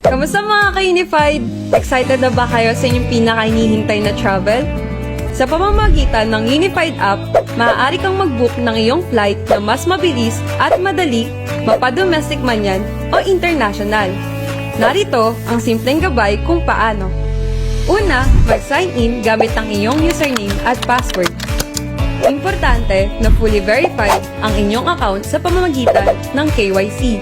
Kamusta mga ka-Unified? Excited na ba kayo sa inyong pinaka-hinihintay na travel? Sa pamamagitan ng Unified app, maaari kang mag-book ng iyong flight na mas mabilis at madali, mapadomestic man yan o international. Narito ang simpleng gabay kung paano. Una, mag-sign in gamit ang iyong username at password. Importante na fully verified ang inyong account sa pamamagitan ng KYC.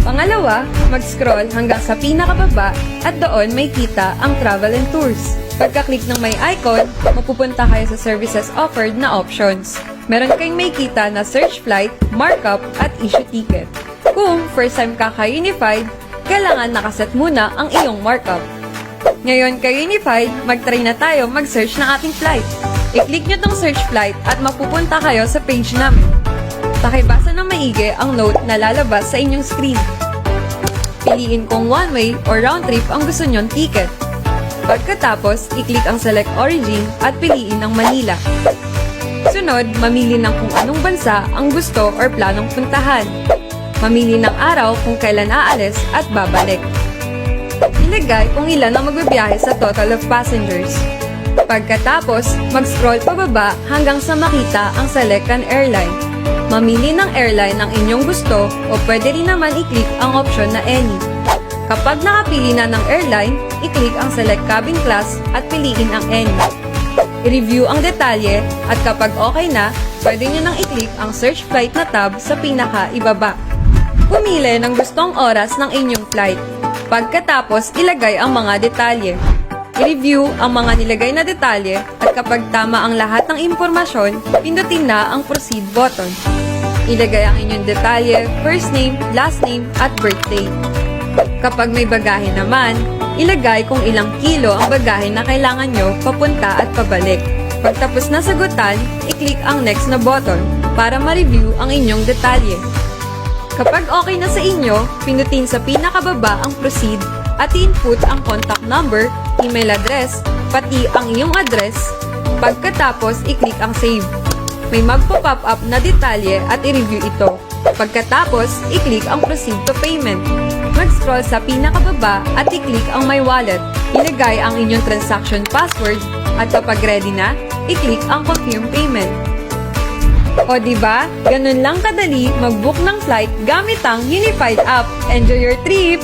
Pangalawa, mag-scroll hanggang sa pinakababa at doon may kita ang travel and tours. Pagka-click ng may icon, mapupunta kayo sa services offered na options. Meron kayong may kita na search flight, markup, at issue ticket. Kung first time ka ka-Unified, kailangan nakaset muna ang iyong markup. Ngayon ka-Unified, mag-try na tayo mag-search ng ating flight. I-click nyo tong search flight at mapupunta kayo sa page namin. Pakibasa ng maigi ang note na lalabas sa inyong screen. Piliin kung one-way or round-trip ang gusto nyong ticket. Pagkatapos, i-click ang Select Origin at piliin ang Manila. Sunod, mamili ng kung anong bansa ang gusto or planong puntahan. Mamili ng araw kung kailan aalis at babalik. Ilagay kung ilan ang magbibiyahe sa total of passengers. Pagkatapos, mag-scroll pababa hanggang sa makita ang Select an Airline. Mamili ng airline ng inyong gusto o pwede rin naman i-click ang option na Any. Kapag nakapili na ng airline, i-click ang Select Cabin Class at piliin ang Any. I-review ang detalye at kapag okay na, pwede nyo nang i-click ang Search Flight na tab sa pinaka-ibaba. Pumili ng gustong oras ng inyong flight. Pagkatapos, ilagay ang mga detalye. I-review ang mga nilagay na detalye at kapag tama ang lahat ng impormasyon, pindutin na ang Proceed button. Ilagay ang inyong detalye, first name, last name, at birthday. Kapag may bagahe naman, ilagay kung ilang kilo ang bagahe na kailangan nyo papunta at pabalik. Pagtapos na sagutan, i-click ang Next na button para ma-review ang inyong detalye. Kapag okay na sa inyo, pindutin sa pinakababa ang Proceed at i-input ang contact number, email address, pati ang iyong address. Pagkatapos, i-click ang Save. May magpo-pop up na detalye at i-review ito. Pagkatapos, i-click ang Proceed to Payment. Mag-scroll sa pinakababa at i-click ang My Wallet. Ilagay ang inyong transaction password at kapag ready na, i-click ang Confirm Payment. O diba, ganun lang kadali mag-book ng flight gamit ang Unified app. Enjoy your trip!